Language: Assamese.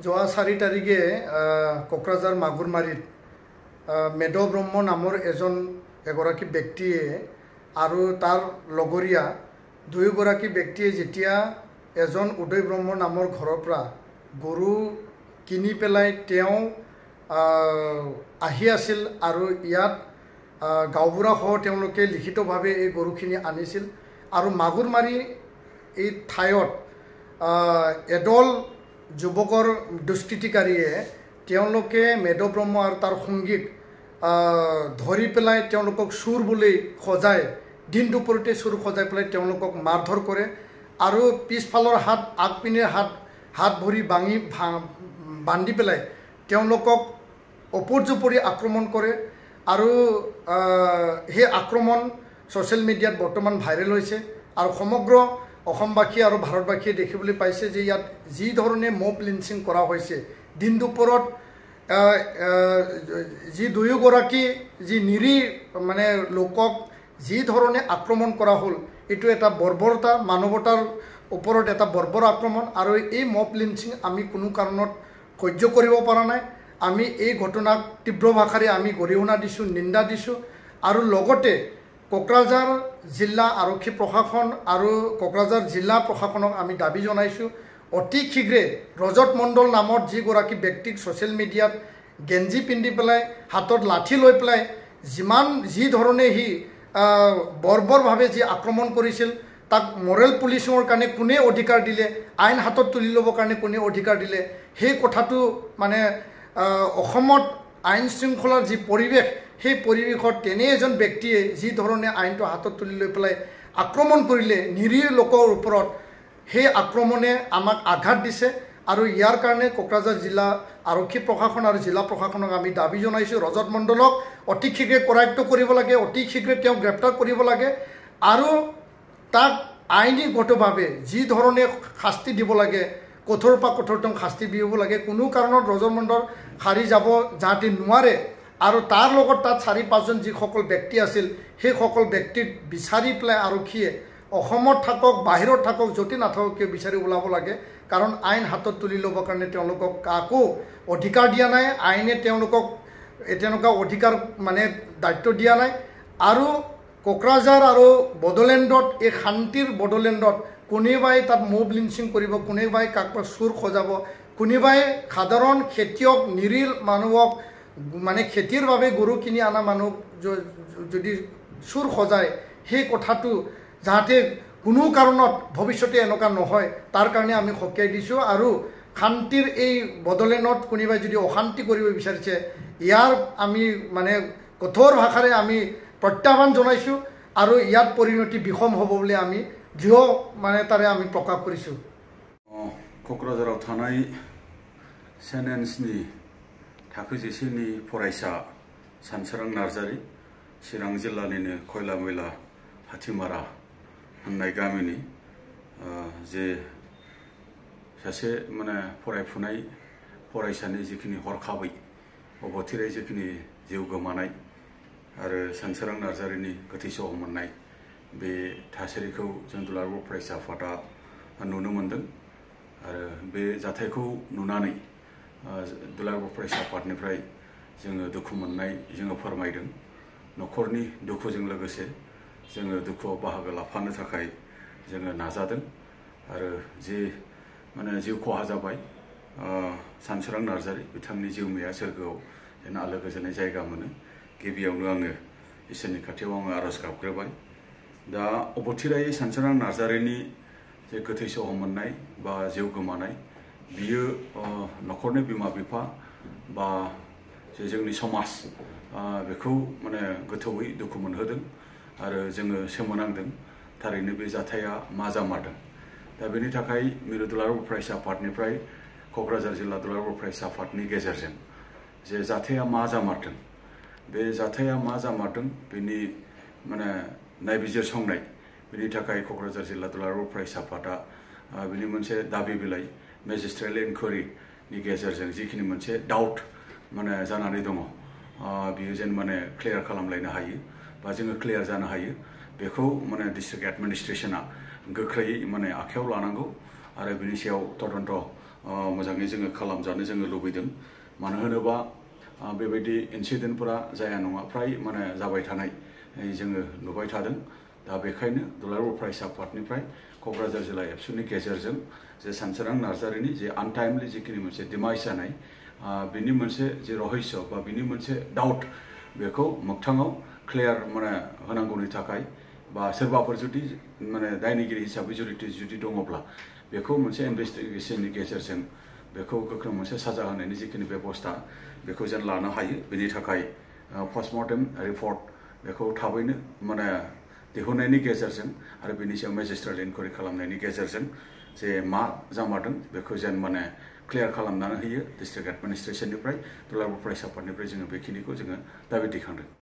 যোৱা 4 তাৰিখে কোকৰাঝাৰ মাগুৰমাৰীত মেদ ব্ৰহ্ম নামৰ এগৰাকী ব্যক্তিয়ে আৰু তাৰ লগৰীয়া দুয়োগৰাকী ব্যক্তিয়ে যেতিয়া এজন উদয় ব্ৰহ্ম নামৰ ঘৰৰ পৰা গৰু কিনি পেলাই তেওঁ আহি আছিল আৰু ইয়াত গাঁওবুঢ়াসহ তেওঁলোকে লিখিতভাৱে এই গৰুখিনি আনিছিল আৰু মাগুৰমাৰী এই ঠাইত এদল যুৱকৰ দুষ্কৃতিকাৰীয়ে তেওঁলোকে মেদ ব্ৰহ্ম আৰু তাৰ সংগীক ধৰি পেলাই তেওঁলোকক চুৰ বুলি সজায় দিন দুপৰতে চুৰ সজাই পেলাই তেওঁলোকক মাৰধৰ কৰে আৰু পিছফালৰ হাত আগপিনে হাত ভৰি বান্ধি পেলাই তেওঁলোকক অপৰ্যুপৰি আক্ৰমণ কৰে আৰু সেই আক্ৰমণ ছ'চিয়েল মিডিয়াত বৰ্তমান ভাইৰেল হৈছে আৰু সমগ্ৰ অসমবাসী আৰু ভাৰতবাসীয়ে দেখিবলৈ পাইছে যে ইয়াত যি ধৰণে মব লিঞ্চিং কৰা হৈছে দিন দুপৰত যি দুয়োগৰাকী যি নিৰীহ মানে লোকক যি ধৰণে আক্ৰমণ কৰা হ'ল এইটো এটা বৰ্বৰতা মানৱতাৰ ওপৰত এটা বৰ্বৰ আক্ৰমণ আৰু এই মব লিঞ্চিং আমি কোনো কাৰণত সহ্য কৰিব পৰা নাই আমি এই ঘটনাক তীব্ৰ ভাষাৰে আমি গৰিহণা দিছোঁ নিন্দা দিছোঁ আৰু লগতে কোকৰাঝাৰ জিলা আৰক্ষী প্ৰশাসন আৰু কোকৰাঝাৰ জিলা প্ৰশাসনক আমি দাবী জনাইছোঁ অতি শীঘ্ৰে ৰজত মণ্ডল নামৰ যিগৰাকী ব্যক্তিক ছ'চিয়েল মিডিয়াত গেঞ্জি পিন্ধি পেলাই হাতত লাঠি লৈ পেলাই যি ধৰণে সি বৰ্বৰভাৱে যি আক্ৰমণ কৰিছিল তাক মৰেল পুলিচিঙৰ কাৰণে কোনে অধিকাৰ দিলে আইন হাতত তুলি ল'বৰ কাৰণে কোনে অধিকাৰ দিলে সেই কথাটো মানে অসমত আইন শৃংখলাৰ যি পৰিৱেশ সেই পৰিৱেশত তেনে এজন ব্যক্তিয়ে যি ধৰণে আইনটো হাতত তুলি লৈ পেলাই আক্ৰমণ কৰিলে নিৰীহ লোকৰ ওপৰত সেই আক্ৰমণে আমাক আঘাত দিছে আৰু ইয়াৰ কাৰণে কোকৰাঝাৰ জিলা আৰক্ষী প্ৰশাসন আৰু জিলা প্ৰশাসনক আমি দাবী জনাইছোঁ ৰজত মণ্ডলক অতি শীঘ্ৰে কৰায়ত্ব কৰিব লাগে অতি শীঘ্ৰে তেওঁক গ্ৰেপ্তাৰ কৰিব লাগে আৰু তাক আইনীগতভাৱে যি ধৰণে শাস্তি দিব লাগে কঠোৰৰ পৰা কঠোৰ তেওঁক শাস্তি দিব লাগে কোনো কাৰণত ৰজত মণ্ডল সাৰি যাব যাতে নোৱাৰে আৰু তাৰ লগত তাত 4-5জন যিসকল ব্যক্তি আছিল সেইসকল ব্যক্তিক বিচাৰি পেলাই আৰক্ষীয়ে অসমত থাকক বাহিৰত থাকক য'তে নাথাকক কিয় বিচাৰি ওলাব লাগে কাৰণ আইন হাতত তুলি ল'বৰ কাৰণে তেওঁলোকক কাকো অধিকাৰ দিয়া নাই আইনে তেওঁলোকক তেনেকুৱা অধিকাৰ মানে দায়িত্ব দিয়া নাই আৰু কোকৰাঝাৰ আৰু বড়োলেণ্ডত এই শান্তিৰ বড়োলেণ্ডত কোনোবাই তাত মব লিঞ্চিং কৰিব কোনোবাই কাকবা চুৰ সজাব কোনোবাই সাধাৰণ খেতিয়ক নিৰীহ মানুহক মানে খেতিৰ বাবে গৰু কিনি অনা মানুহ যদি চুৰ সজায় সেই কথাটো যাতে কোনো কাৰণত ভৱিষ্যতে এনেকুৱা নহয় তাৰ কাৰণে আমি সকীয়াই দিছোঁ আৰু শান্তিৰ এই বড়োলেণ্ডত কোনোবাই যদি অশান্তি কৰিব বিচাৰিছে ইয়াৰ আমি মানে কঠোৰ ভাষাৰে আমি প্ৰত্যাহ্বান জনাইছোঁ আৰু ইয়াত পৰিণতি বিষম হ'ব বুলি আমি দৃঢ় মানে তাৰে আমি প্ৰকাশ কৰিছোঁ क'क्राझाराव थानाय सेनेन्सनि थाखो जिसेनि फरायसा सानसोरां नार्जारी चिरां जिल्लानिनो खयला मैला हाथिमारा होननाय गामिनि जे सासे माने फरायफुनाय फरायसानि जिखिनि हरखाबै अबथिरै जिखिनि जिउ गोमानाय आरो सानसोरां नार्जारीनि गोथै सह मोननाय बे थासारिखौ जों दुलाराय बर' फरायसा आफादा नुनो मोनदों आरो बे जाथायखौ नुनानै दुलाराय बर' फरायसा आफादनिफ्राय जोङो दुखु मोननाय जोङो फोरमायदों न'खरनि दुखुजों लोगोसे जोङो दुखुआव बाहागो लाफानो थाखाय जोङो नाजादों आरो जे माने जिउ खहा जाबाय सानसोरां नार्जारी बिथांनि जिउमाया सोरगोआव जेन आलो गोजोननाय जायगा मोनो गिबियावनो आङो इसोरनि खाथियाव आङो आरज गाबग्रोबाय दा अबथिरायै सानसोरां नार्जारीनि जे गोथै सह मोननाय बा जिउ गोमानाय बियो न'खरनि बिमा बिफा बा जे जोंनि समाज बेखौ माने गोथौयै दुखु मोनहोदों आरो जोङो सोमोनांदों थारैनो बे जाथाया मा जामारदों दा बेनि थाखाय मिरु दुलाराय बर' फरायसा आफादनिफ्राय क'क्राझार जिल्ला दुलाराय बर' फरायसा आफादनि गेजेरजों जे जाथाया मा जामारदों बे जाथाया मा जामारदों बेनि माने नायबिजिरसंनाय बेनि थाखाय क'क्राझार जिल्ला दुलाराय बर' फरायसा आफादा बेनि मोनसे दाबि बिलाइ मेजिस्ट्रेट इनकुवारिनि गेजेरजों जिखिनि मोनसे डाउट माने जानानै दङ बियो जेन माने क्लियार खालामलायनो हायो बा जोङो क्लियार जानो हायो बेखौ माने डिस्ट्रिक्ट एडमिनिस्ट्रेसना गोख्रैयै माने आखायाव लानांगौ आरो बिनि सायाव तदन्त मोजाङै जोङो खालामजानो जोङो लुबैदों मानो होनोबा बेबायदि इनसिडेन्टफोरा जाया नङा फ्राय माने जाबाय थानाय जोङो नुबाय थादों दा बेखायनो दुलाराय बर' फरायसा आफादनिफ्राय क'क्राझार जिल्ला एबसुनि गेजेरजों जे सानसोरां नार्जारिनि जे आनटाइमलि जिखिनि मोनसे डिमाइस जानाय बिनि मोनसे जे रहस्य बा बिनि मोनसे डाउट बेखौ मोगथाङाव क्लियार माने होनांगौनि थाखाय बा सोरबाफोर जुदि माने दायनिगिरि हिसाबै जुदि दङब्ला बेखौ मोनसे इनभेस्टिगेशननि गेजेरजों बेखौ गोख्रों मोनसे साजा होनायनि जिखिनि बेबस्था बेखौ जों लानो हायो बेनि थाखाय पस्टमर्टेम रिपर्ट बेखौ थाबैनो माने दिहुननायनि गेजेरजों आरो बेनि सायाव मेजिस्ट्रेट इनकुवारि खालामनायनि गेजेरजों जे मा जामारदों बेखौ जेन माने क्लियार खालामनानै होयो डिस्ट्रिक्ट एडमिनिस्ट्रेसननिफ्राय दुलाराय बर' फरायसा आफादनिफ्राय जोङो बेखिनिखौ जोङो दाबि दैखांदों।